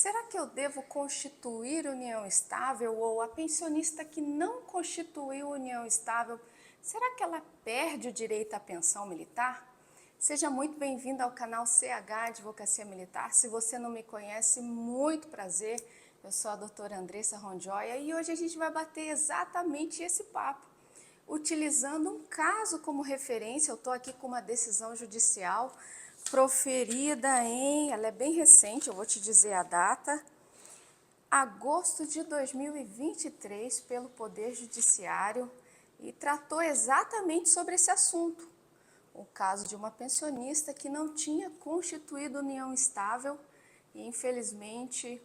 Será que eu devo constituir união estável ou a pensionista que não constituiu união estável, será que ela perde o direito à pensão militar? Seja muito bem-vindo ao canal CH Advocacia Militar. Se você não me conhece, muito prazer. Eu sou a doutora Andressa Ronjoia e hoje a gente vai bater exatamente esse papo, utilizando um caso como referência. Eu estou aqui com uma decisão judicial proferida ela é bem recente, eu vou te dizer a data, agosto de 2023, pelo Poder Judiciário, e tratou exatamente sobre esse assunto. O caso de uma pensionista que não tinha constituído união estável e, infelizmente,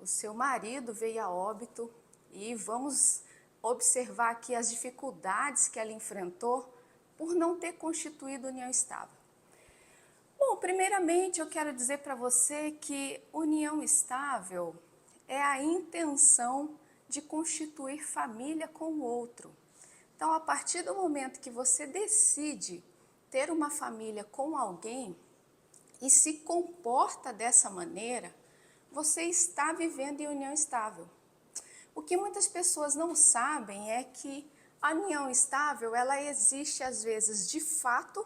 o seu marido veio a óbito, e vamos observar aqui as dificuldades que ela enfrentou por não ter constituído união estável. Bom, primeiramente eu quero dizer para você que união estável é a intenção de constituir família com o outro. Então, a partir do momento que você decide ter uma família com alguém e se comporta dessa maneira, você está vivendo em união estável. O que muitas pessoas não sabem é que a união estável, ela existe às vezes de fato,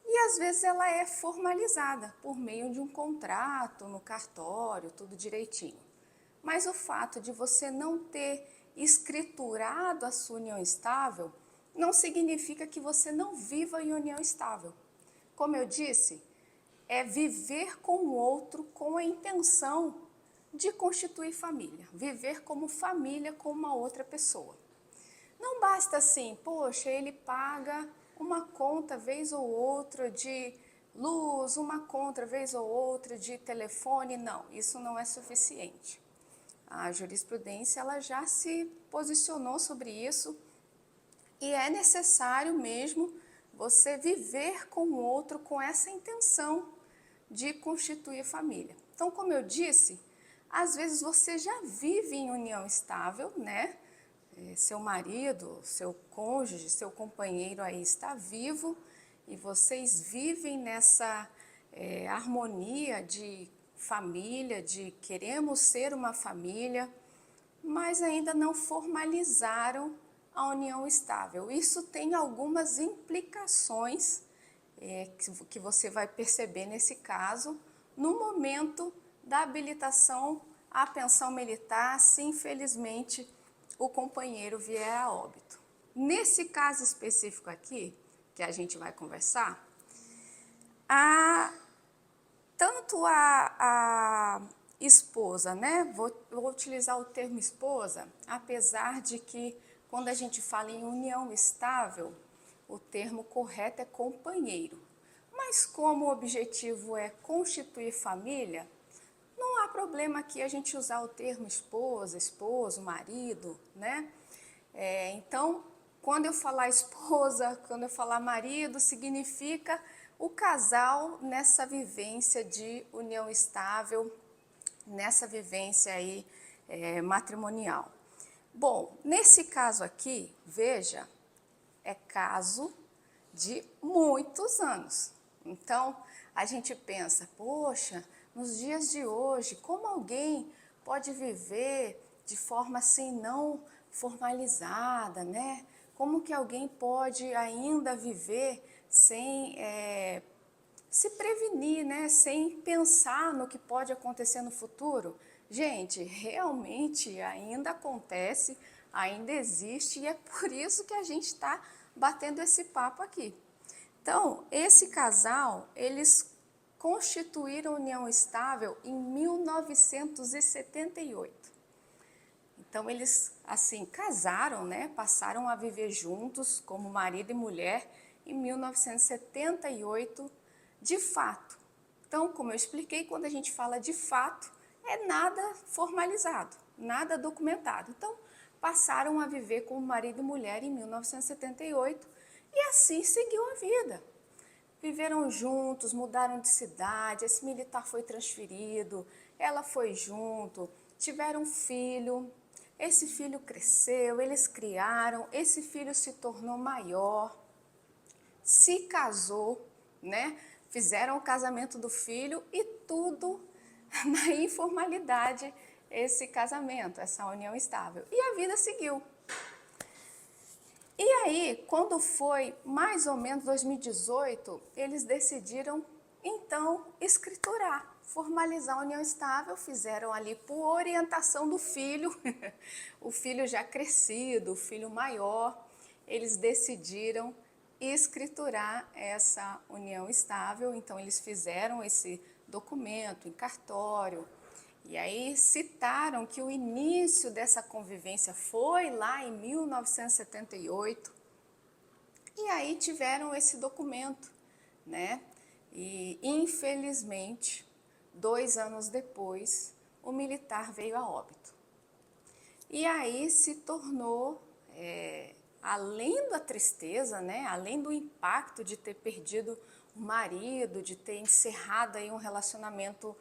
e às vezes ela é formalizada por meio de um contrato no cartório, tudo direitinho. Mas o fato de você não ter escriturado a sua união estável não significa que você não viva em união estável. Como eu disse, é viver com o outro com a intenção de constituir família, viver como família com uma outra pessoa. Não basta assim, poxa, ele paga uma conta vez ou outra de luz, uma conta vez ou outra de telefone, não, isso não é suficiente. A jurisprudência ela já se posicionou sobre isso e é necessário mesmo você viver com o outro com essa intenção de constituir família. Então, como eu disse, às vezes você já vive em união estável, né? Seu marido, seu cônjuge, seu companheiro aí está vivo e vocês vivem nessa harmonia de família, de queremos ser uma família, mas ainda não formalizaram a união estável. Isso tem algumas implicações que você vai perceber nesse caso, no momento da habilitação à pensão militar, se infelizmente o companheiro vier a óbito. Nesse caso específico aqui, que a gente vai conversar, tanto a esposa, né? Vou utilizar o termo esposa, apesar de que quando a gente fala em união estável, o termo correto é companheiro. Mas como o objetivo é constituir família, não há problema aqui a gente usar o termo esposa, esposo, marido, né? Então, quando eu falar esposa, quando eu falar marido, significa o casal nessa vivência de união estável, nessa vivência aí matrimonial. Bom, nesse caso aqui, veja, é caso de muitos anos. Então, a gente pensa, poxa, nos dias de hoje, como alguém pode viver de forma assim não formalizada, né? Como que alguém pode ainda viver sem se prevenir, né? Sem pensar no que pode acontecer no futuro? Gente, realmente ainda acontece, ainda existe e é por isso que a gente está batendo esse papo aqui. Então, esse casal, eles constituíram união estável em 1978. Então, eles, assim, casaram, né? Passaram a viver juntos como marido e mulher em 1978, de fato. Então, como eu expliquei, quando a gente fala de fato, é nada formalizado, nada documentado. Então, passaram a viver como marido e mulher em 1978 e assim seguiu a vida. Viveram juntos, mudaram de cidade, esse militar foi transferido, ela foi junto, tiveram um filho, esse filho cresceu, eles criaram, esse filho se tornou maior, se casou, né? Fizeram o casamento do filho e tudo na informalidade esse casamento, essa união estável. E a vida seguiu. E aí, quando foi mais ou menos 2018, eles decidiram então escriturar, formalizar a união estável, fizeram ali por orientação do filho, o filho já crescido, o filho maior, eles decidiram escriturar essa união estável, então eles fizeram esse documento em cartório, e aí citaram que o início dessa convivência foi lá em 1978, e aí tiveram esse documento, né? E infelizmente, 2 anos depois, o militar veio a óbito. E aí se tornou, além da tristeza, né? Além do impacto de ter perdido o marido, de ter encerrado aí um relacionamento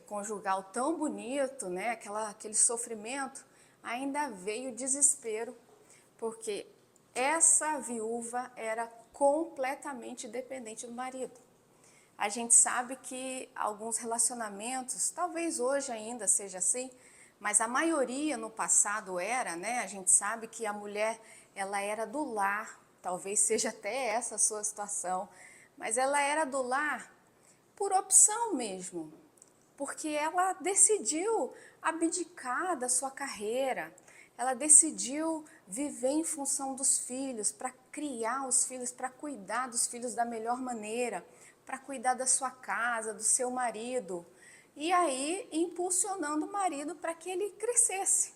conjugal tão bonito, né? Aquele sofrimento, ainda veio o desespero, porque essa viúva era completamente dependente do marido. A gente sabe que alguns relacionamentos, talvez hoje ainda seja assim, mas a maioria no passado era, né? A gente sabe que a mulher, ela era do lar, talvez seja até essa a sua situação, mas ela era do lar por opção mesmo, porque ela decidiu abdicar da sua carreira, ela decidiu viver em função dos filhos, para criar os filhos, para cuidar dos filhos da melhor maneira, para cuidar da sua casa, do seu marido, e aí impulsionando o marido para que ele crescesse.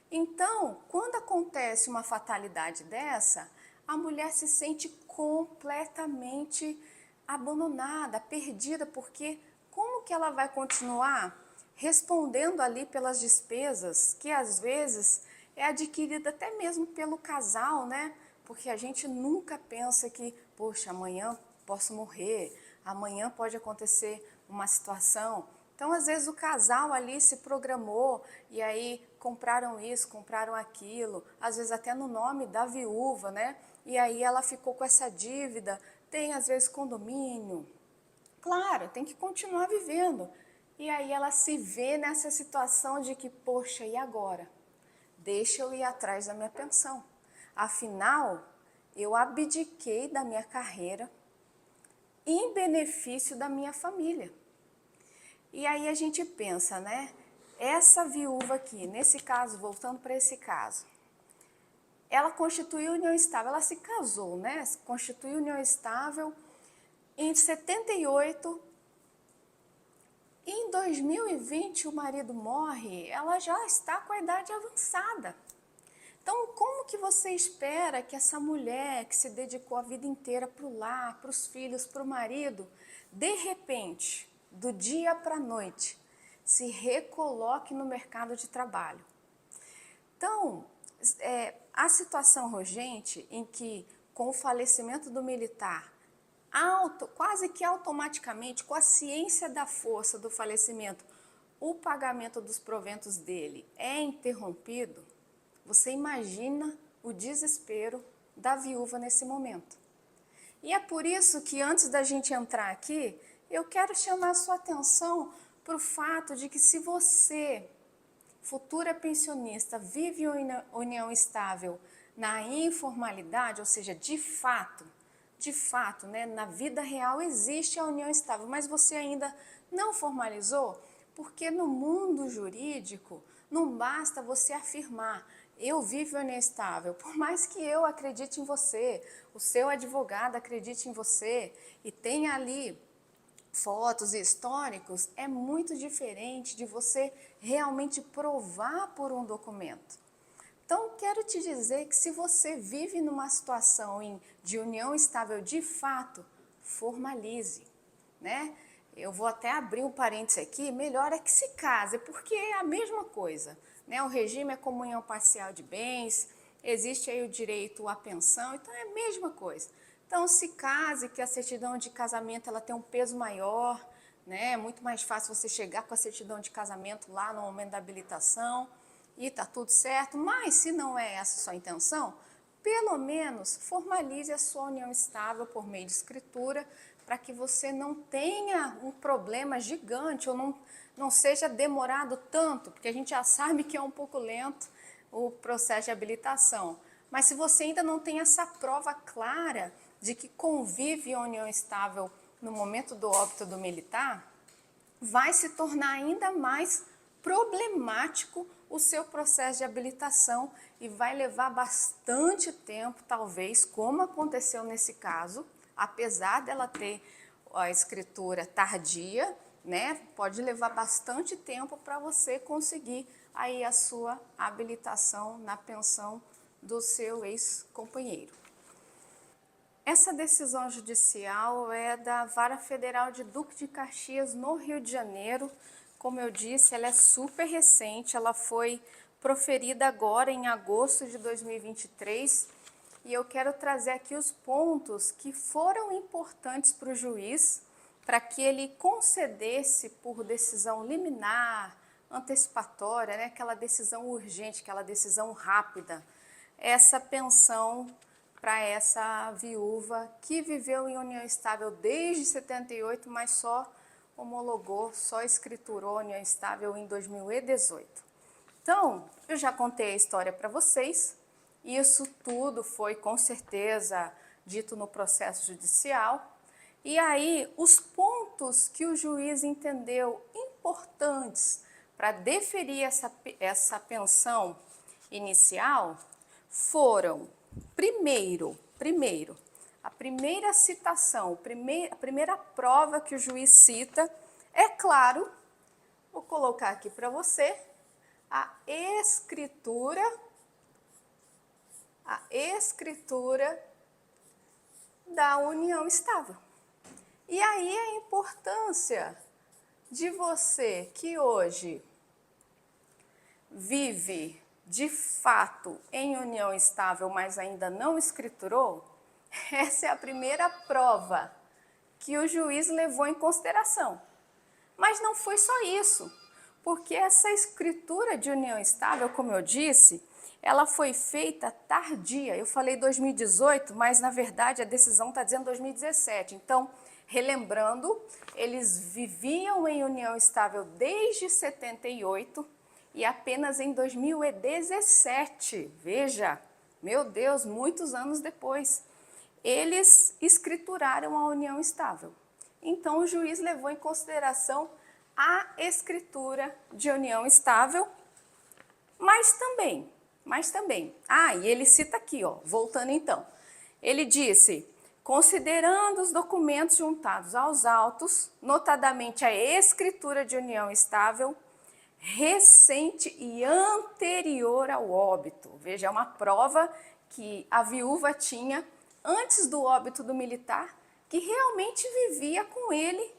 Então, quando acontece uma fatalidade dessa, a mulher se sente completamente abandonada, perdida, porque como que ela vai continuar respondendo ali pelas despesas que às vezes é adquirida até mesmo pelo casal, né? Porque a gente nunca pensa que, poxa, amanhã posso morrer, amanhã pode acontecer uma situação. Então, às vezes o casal ali se programou e aí compraram isso, compraram aquilo, às vezes até no nome da viúva, né? E aí ela ficou com essa dívida, tem às vezes condomínio. Claro, tem que continuar vivendo. E aí ela se vê nessa situação de que, poxa, e agora? Deixa eu ir atrás da minha pensão. Afinal, eu abdiquei da minha carreira em benefício da minha família. E aí a gente pensa, né? Essa viúva aqui, nesse caso, voltando para esse caso, ela constituiu união estável, ela se casou, né? Constituiu união estável em 78. Em 2020 o marido morre, ela já está com a idade avançada. Então, como que você espera que essa mulher que se dedicou a vida inteira para o lar, para os filhos, para o marido, de repente, do dia para a noite, se recoloque no mercado de trabalho? Então, a situação urgente em que, com o falecimento do militar, quase que automaticamente, com a ciência da força do falecimento, o pagamento dos proventos dele é interrompido, você imagina o desespero da viúva nesse momento. E é por isso que, antes da gente entrar aqui, eu quero chamar a sua atenção para o fato de que, se você, futura pensionista, vive união estável na informalidade, ou seja, de fato, né, na vida real existe a união estável, mas você ainda não formalizou, porque no mundo jurídico não basta você afirmar: eu vivo união estável, por mais que eu acredite em você, o seu advogado acredite em você e tenha ali fotos e históricos, é muito diferente de você realmente provar por um documento. Então, quero te dizer que, se você vive numa situação de união estável de fato, formalize, né? Eu vou até abrir um parênteses aqui, melhor é que se case, porque é a mesma coisa, né? O regime é comunhão parcial de bens, existe aí o direito à pensão, então é a mesma coisa. Então, se case, que a certidão de casamento ela tem um peso maior, né? É muito mais fácil você chegar com a certidão de casamento lá no momento da habilitação e tá tudo certo, mas se não é essa a sua intenção, pelo menos formalize a sua união estável por meio de escritura, para que você não tenha um problema gigante ou não seja demorado tanto, porque a gente já sabe que é um pouco lento o processo de habilitação. Mas se você ainda não tem essa prova clara de que convive em união estável no momento do óbito do militar, vai se tornar ainda mais problemático o seu processo de habilitação e vai levar bastante tempo, talvez, como aconteceu nesse caso, apesar dela ter a escritura tardia, né? Pode levar bastante tempo para você conseguir aí a sua habilitação na pensão do seu ex-companheiro. Essa decisão judicial é da Vara Federal de Duque de Caxias, no Rio de Janeiro. Como eu disse, ela é super recente, ela foi proferida agora em agosto de 2023 e eu quero trazer aqui os pontos que foram importantes para o juiz para que ele concedesse por decisão liminar, antecipatória, né, aquela decisão urgente, aquela decisão rápida, essa pensão para essa viúva que viveu em união estável desde 78, mas só homologou, só escriturou união estável em 2018. Então, eu já contei a história para vocês, isso tudo foi com certeza dito no processo judicial, e aí os pontos que o juiz entendeu importantes para deferir essa pensão inicial foram: Primeiro, a primeira citação, a primeira prova que o juiz cita, é claro, vou colocar aqui para você, a escritura da união estável. E aí a importância de você que hoje vive de fato em união estável, mas ainda não escriturou, essa é a primeira prova que o juiz levou em consideração. Mas não foi só isso, porque essa escritura de união estável, como eu disse, ela foi feita tardia. Eu falei 2018, mas na verdade a decisão está dizendo 2017. Então, relembrando, eles viviam em união estável desde 78, e apenas em 2017, veja, meu Deus, muitos anos depois, eles escrituraram a união estável. Então, o juiz levou em consideração a escritura de união estável, mas também, e ele cita aqui, ó, voltando então, ele disse: considerando os documentos juntados aos autos, notadamente a escritura de união estável, recente e anterior ao óbito. Veja, é uma prova que a viúva tinha antes do óbito do militar, que realmente vivia com ele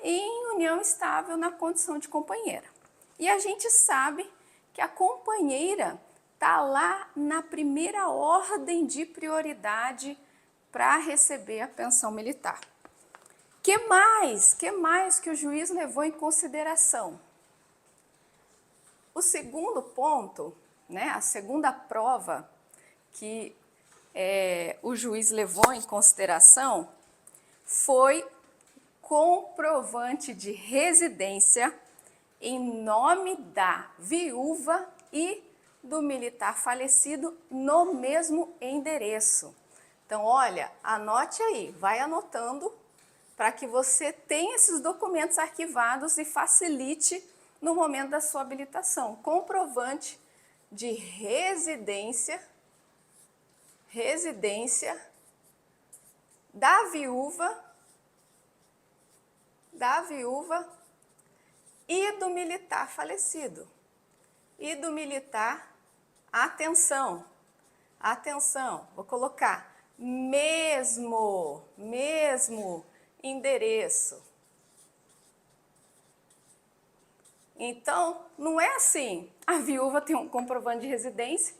em união estável na condição de companheira. E a gente sabe que a companheira está lá na primeira ordem de prioridade para receber a pensão militar. Que mais que o juiz levou em consideração? O segundo ponto, né, a segunda prova que o juiz levou em consideração foi comprovante de residência em nome da viúva e do militar falecido no mesmo endereço. Então, olha, anote aí, vai anotando para que você tenha esses documentos arquivados e facilite no momento da sua habilitação. Comprovante de residência da viúva e do militar falecido. E do militar, atenção, vou colocar mesmo endereço. Então, não é assim, a viúva tem um comprovante de residência,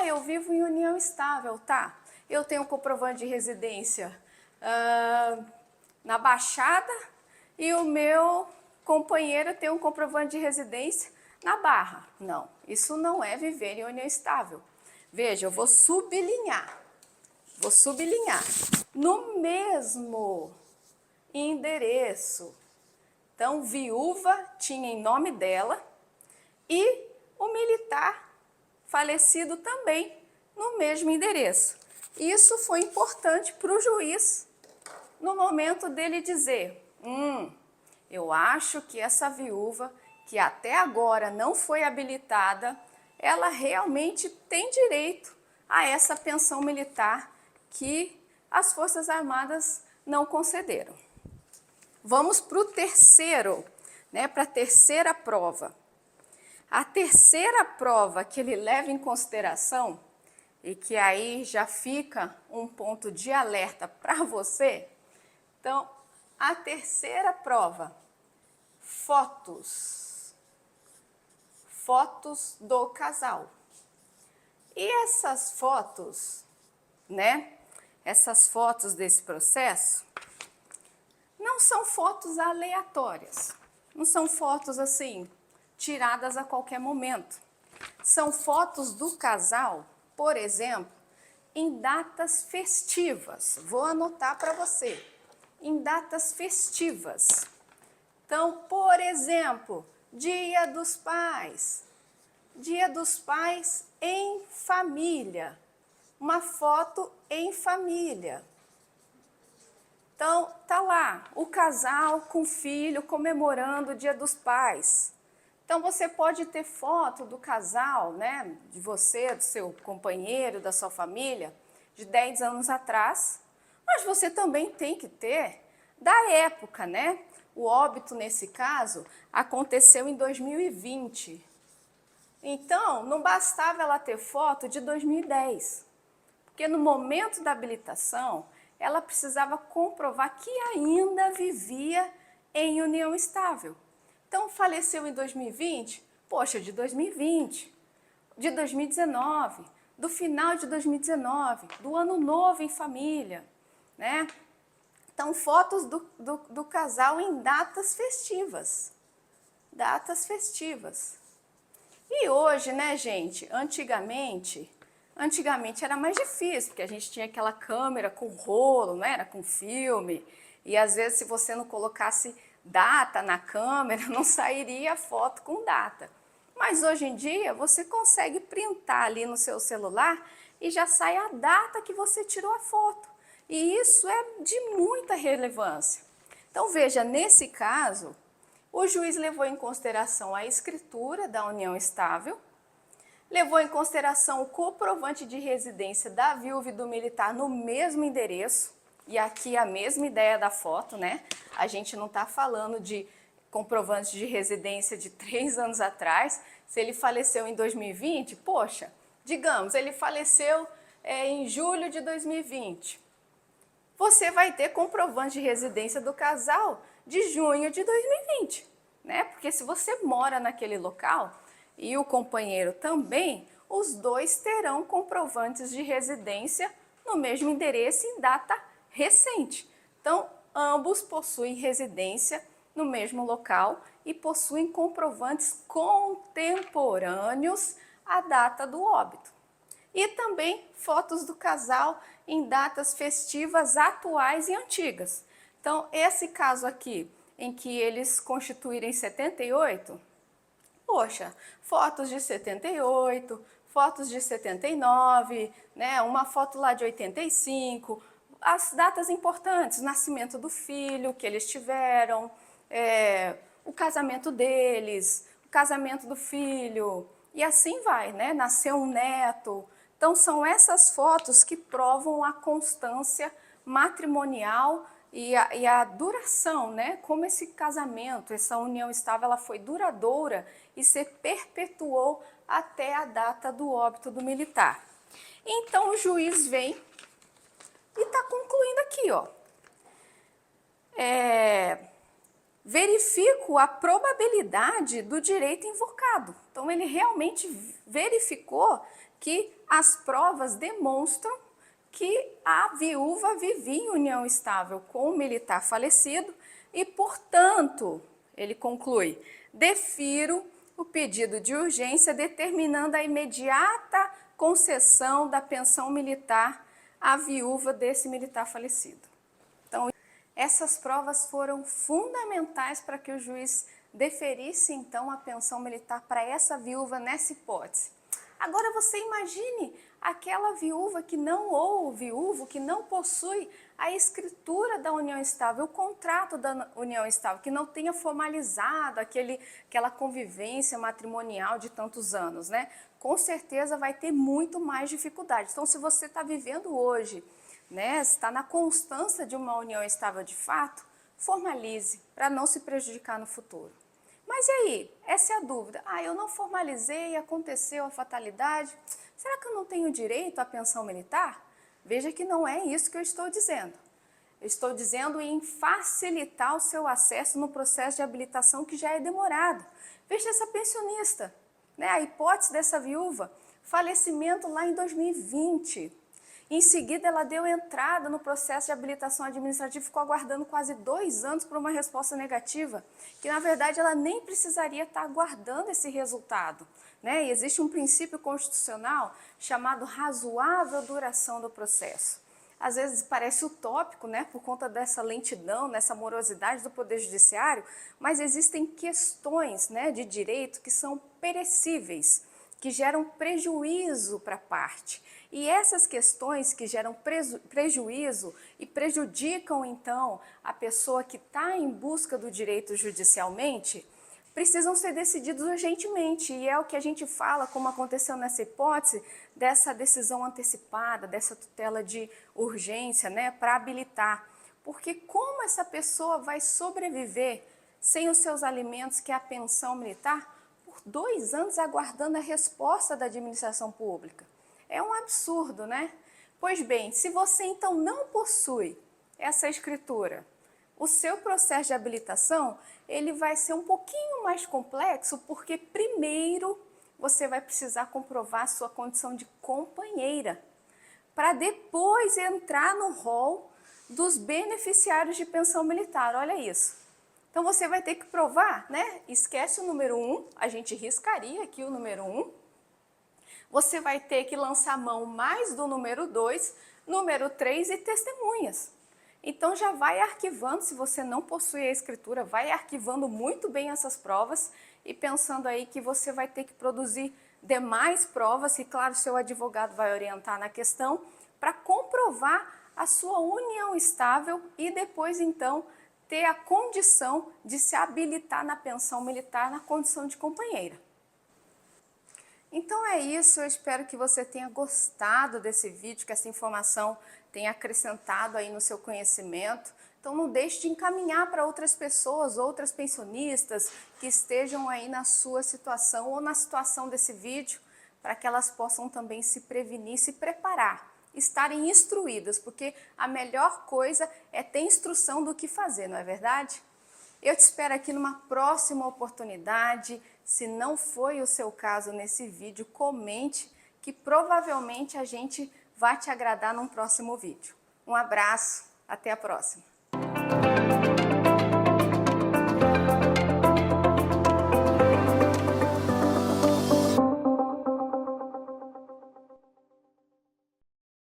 eu vivo em união estável, tá? Eu tenho um comprovante de residência na Baixada e o meu companheiro tem um comprovante de residência na Barra. Não, isso não é viver em união estável. Veja, eu vou sublinhar. No mesmo endereço Então, viúva tinha em nome dela e o militar falecido também no mesmo endereço. Isso foi importante para o juiz no momento dele dizer: eu acho que essa viúva, que até agora não foi habilitada, ela realmente tem direito a essa pensão militar que as Forças Armadas não concederam. Vamos para o terceiro, para a terceira prova. A terceira prova que ele leva em consideração, e que aí já fica um ponto de alerta para você. Então, a terceira prova, fotos do casal. E essas fotos, essas fotos desse processo, não são fotos aleatórias, não são fotos assim, tiradas a qualquer momento. São fotos do casal, por exemplo, em datas festivas. Vou anotar para você. Em datas festivas. Então, por exemplo, Dia dos Pais. Dia dos Pais em família. Uma foto em família. Então, tá lá, o casal com o filho comemorando o Dia dos Pais. Então, você pode ter foto do casal, de você, do seu companheiro, da sua família, de 10 anos atrás, mas você também tem que ter da época, O óbito, nesse caso, aconteceu em 2020. Então, não bastava ela ter foto de 2010, porque no momento da habilitação, ela precisava comprovar que ainda vivia em união estável. Então, faleceu em 2020, poxa, de 2020, de 2019, do final de 2019, do ano novo em família, Então, fotos do casal em datas festivas. Datas festivas. E hoje, gente, antigamente era mais difícil, porque a gente tinha aquela câmera com rolo, era com filme, e às vezes se você não colocasse data na câmera, não sairia foto com data. Mas hoje em dia você consegue printar ali no seu celular e já sai a data que você tirou a foto. E isso é de muita relevância. Então veja, nesse caso, o juiz levou em consideração a escritura da união estável, levou em consideração o comprovante de residência da viúva e do militar no mesmo endereço, e aqui a mesma ideia da foto, A gente não está falando de comprovante de residência de 3 anos atrás. Se ele faleceu em 2020, poxa, digamos, ele faleceu em julho de 2020. Você vai ter comprovante de residência do casal de junho de 2020, Porque se você mora naquele local e o companheiro também, os dois terão comprovantes de residência no mesmo endereço em data recente. Então, ambos possuem residência no mesmo local e possuem comprovantes contemporâneos à data do óbito. E também fotos do casal em datas festivas atuais e antigas. Então, esse caso aqui, em que eles constituírem 78, poxa, fotos de 78, fotos de 79, uma foto lá de 85, as datas importantes, nascimento do filho que eles tiveram, o casamento deles, o casamento do filho, e assim vai, Nasceu um neto. Então, são essas fotos que provam a constância matrimonial e a duração, Como esse casamento, essa união estável, ela foi duradoura e se perpetuou até a data do óbito do militar. Então, o juiz vem e está concluindo aqui, verifico a probabilidade do direito invocado. Então, ele realmente verificou que as provas demonstram que a viúva vivia em união estável com o militar falecido e, portanto, ele conclui, defiro o pedido de urgência determinando a imediata concessão da pensão militar à viúva desse militar falecido. Então, Essas provas foram fundamentais para que o juiz deferisse então a pensão militar para essa viúva nessa hipótese. Agora você imagine aquela viúva que não, ou o viúvo que não possui a escritura da união estável, o contrato da união estável, que não tenha formalizado aquela convivência matrimonial de tantos anos, né? Com certeza vai ter muito mais dificuldade. Então, se você está vivendo hoje, né, está na constância de uma união estável de fato, formalize para não se prejudicar no futuro. Mas e aí? Essa é a dúvida. Eu não formalizei, aconteceu a fatalidade. Será que eu não tenho direito à pensão militar? Veja que não é isso que eu estou dizendo. Eu estou dizendo em facilitar o seu acesso no processo de habilitação que já é demorado. Veja essa pensionista, né? A hipótese dessa viúva, falecimento lá em 2020. Em seguida, ela deu entrada no processo de habilitação administrativa e ficou aguardando quase 2 anos por uma resposta negativa, que na verdade ela nem precisaria estar aguardando esse resultado, né? E existe um princípio constitucional chamado razoável duração do processo. Às vezes parece utópico, né, por conta dessa lentidão, dessa morosidade do Poder Judiciário, mas existem questões, né, de direito que são perecíveis, que geram prejuízo para a parte. E essas questões que geram prejuízo e prejudicam, então, a pessoa que está em busca do direito judicialmente, precisam ser decididos urgentemente. E é o que a gente fala, como aconteceu nessa hipótese, dessa decisão antecipada, dessa tutela de urgência, né, para habilitar. Porque como essa pessoa vai sobreviver sem os seus alimentos, que é a pensão militar, 2 anos aguardando a resposta da administração pública? É um absurdo, né? Pois bem, se você então não possui essa escritura, o seu processo de habilitação, ele vai ser um pouquinho mais complexo, porque primeiro você vai precisar comprovar a sua condição de companheira, para depois entrar no rol dos beneficiários de pensão militar. Olha isso. Então você vai ter que provar, né? Esquece o número 1, a gente riscaria aqui o número 1. Você vai ter que lançar mão mais do número 2, número 3 e testemunhas. Então já vai arquivando, se você não possui a escritura, vai arquivando muito bem essas provas e pensando aí que você vai ter que produzir demais provas, e claro, seu advogado vai orientar na questão, para comprovar a sua união estável e depois então ter a condição de se habilitar na pensão militar na condição de companheira. Então é isso, eu espero que você tenha gostado desse vídeo, que essa informação tenha acrescentado aí no seu conhecimento. Então não deixe de encaminhar para outras pessoas, outras pensionistas que estejam aí na sua situação ou na situação desse vídeo, para que elas possam também se prevenir, se preparar, estarem instruídas, porque a melhor coisa é ter instrução do que fazer, não é verdade? Eu te espero aqui numa próxima oportunidade. Se não foi o seu caso nesse vídeo, comente, que provavelmente a gente vai te agradar num próximo vídeo. Um abraço, até a próxima!